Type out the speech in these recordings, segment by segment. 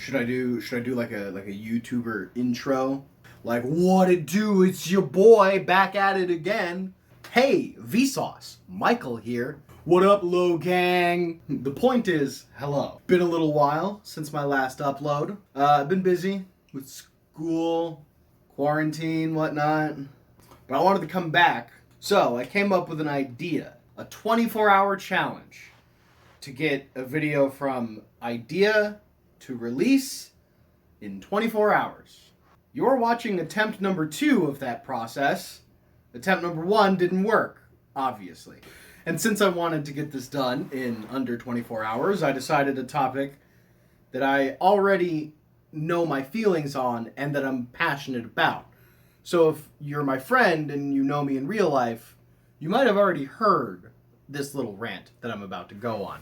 Should I do like a YouTuber intro? Like, what it do? It's your boy back at it again. Hey, Vsauce, Michael here. What up, Low Gang? The point is, hello. Been a little while since my last upload. I've been busy with school, quarantine, whatnot. But I wanted to come back. So I came up with an idea. A 24-hour challenge to get a video from idea to release in 24 hours. You're watching attempt number 2 of that process. Attempt number 1 didn't work, obviously. And since I wanted to get this done in under 24 hours, I decided a topic that I already know my feelings on and that I'm passionate about. So if you're my friend and you know me in real life, you might have already heard this little rant that I'm about to go on.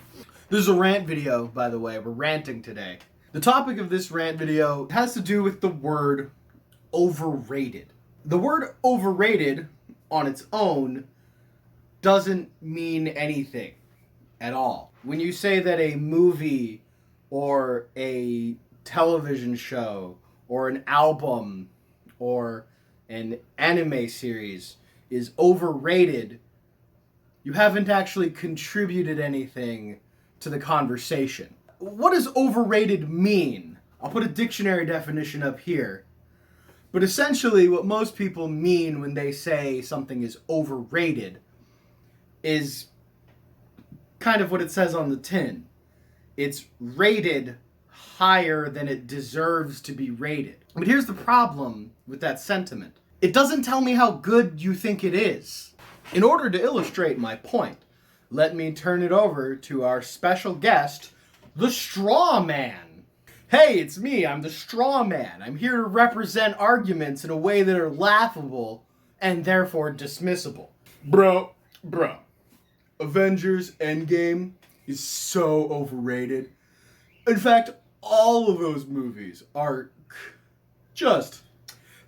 This is a rant video, by the way. We're ranting today. The topic of this rant video has to do with the word overrated. The word overrated on its own doesn't mean anything at all. When you say that a movie or a television show or an album or an anime series is overrated, you haven't actually contributed anything to the conversation. What does overrated mean? I'll put a dictionary definition up here. But essentially what most people mean when they say something is overrated is kind of what it says on the tin. It's rated higher than it deserves to be rated. But here's the problem with that sentiment. It doesn't tell me how good you think it is. In order to illustrate my point, let me turn it over to our special guest, the Straw Man. Hey, it's me, I'm the Straw Man. I'm here to represent arguments in a way that are laughable and therefore dismissible. Bro, Avengers Endgame is so overrated. In fact, all of those movies are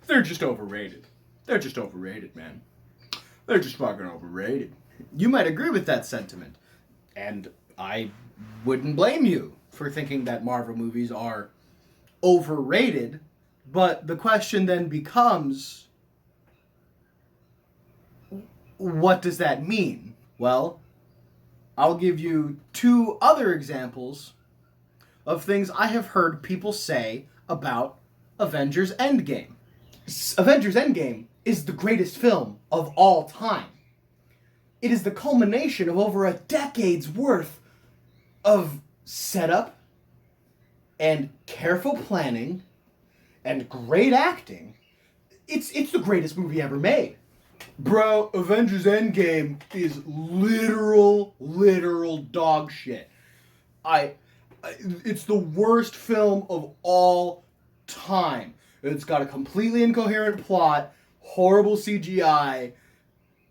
they're just overrated. They're just overrated, man. They're just fucking overrated. You might agree with that sentiment, and I wouldn't blame you for thinking that Marvel movies are overrated, but the question then becomes, what does that mean? Well, I'll give you 2 other examples of things I have heard people say about Avengers Endgame. Avengers Endgame is the greatest film of all time. It is the culmination of over a decade's worth of setup and careful planning and great acting. It's the greatest movie ever made. Bro, Avengers Endgame is literal dog shit. It's the worst film of all time. It's got a completely incoherent plot, horrible CGI,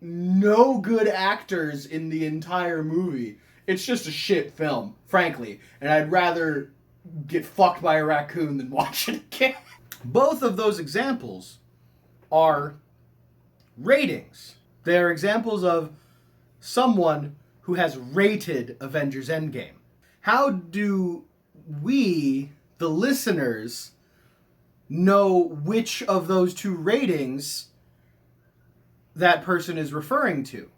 no good actors in the entire movie. It's just a shit film, frankly, and I'd rather get fucked by a raccoon than watch it again. Both of those examples are ratings. They're examples of someone who has rated Avengers Endgame. How do we, the listeners, know which of those 2 ratings that person is referring to?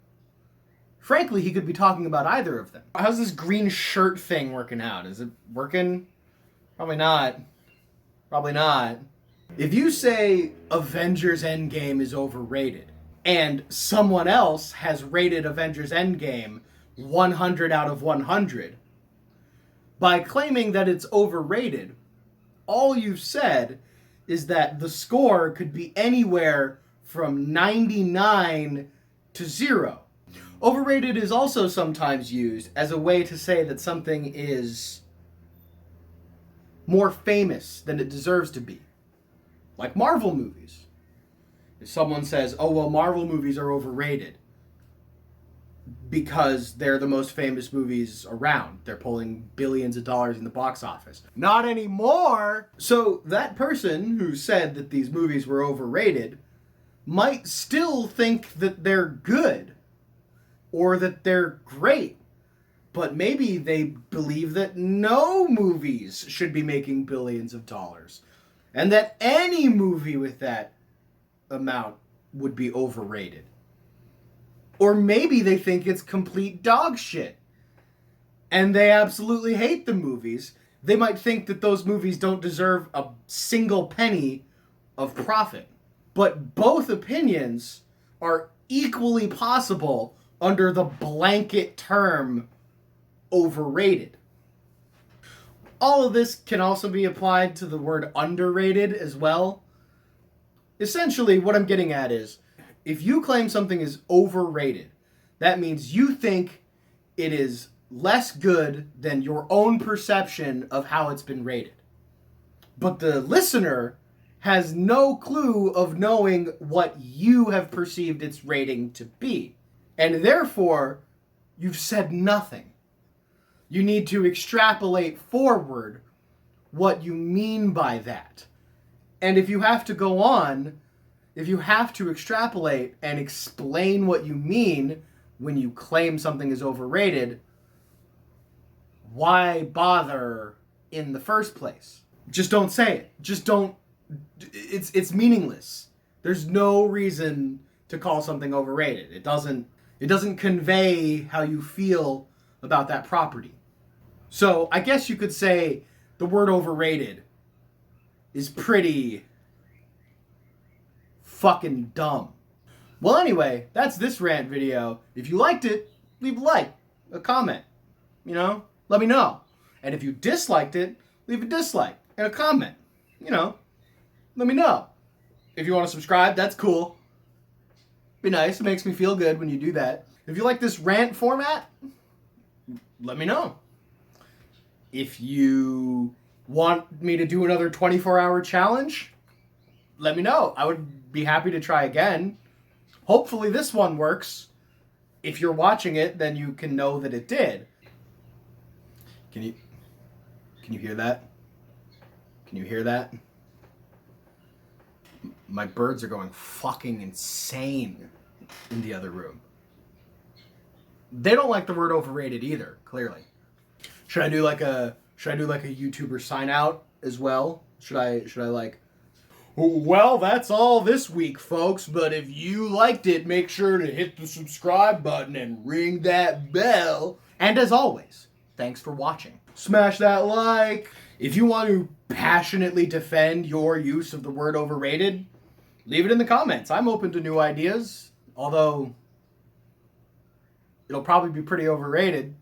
Frankly, he could be talking about either of them. How's this green shirt thing working out? Is it working? Probably not. Probably not. If you say Avengers Endgame is overrated, and someone else has rated Avengers Endgame 100 out of 100, by claiming that it's overrated, all you've said is that the score could be anywhere from 99 to 0. Overrated is also sometimes used as a way to say that something is more famous than it deserves to be. Like Marvel movies. If someone says, oh, well, Marvel movies are overrated because they're the most famous movies around. They're pulling billions of dollars in the box office. Not anymore! So that person who said that these movies were overrated might still think that they're good or that they're great. But maybe they believe that no movies should be making billions of dollars. And that any movie with that amount would be overrated. Or maybe they think it's complete dog shit. And they absolutely hate the movies. They might think that those movies don't deserve a single penny of profit. But both opinions are equally possible under the blanket term overrated. All of this can also be applied to the word underrated as well. Essentially, what I'm getting at is, if you claim something is overrated, that means you think it is less good than your own perception of how it's been rated. But the listener has no clue of knowing what you have perceived its rating to be. And therefore, you've said nothing. You need to extrapolate forward what you mean by that. And if you have to go on, if you have to extrapolate and explain what you mean when you claim something is overrated, why bother in the first place? Just don't say it. Just don't. It's meaningless. There's no reason to call something overrated. It doesn't convey how you feel about that property. So I guess you could say the word overrated is pretty fucking dumb. Well, anyway, that's this rant video. If you liked it, leave a like, a comment, let me know. And if you disliked it, leave a dislike and a comment, let me know. If you want to subscribe, that's cool. Be nice. It makes me feel good when you do that. If you like this rant format, let me know. If you want me to do another 24-hour challenge, let me know. I would be happy to try again. Hopefully this one works. If you're watching it, then you can know that it did. Can you hear that? Can you hear that? My birds are going fucking insane in the other room. They don't like the word overrated either, clearly. Should I do like a YouTuber sign out as well? Should I like, well, that's all this week, folks, but if you liked it, make sure to hit the subscribe button and ring that bell. And as always, thanks for watching. Smash that like. If you want to passionately defend your use of the word overrated, leave it in the comments. I'm open to new ideas, although it'll probably be pretty overrated.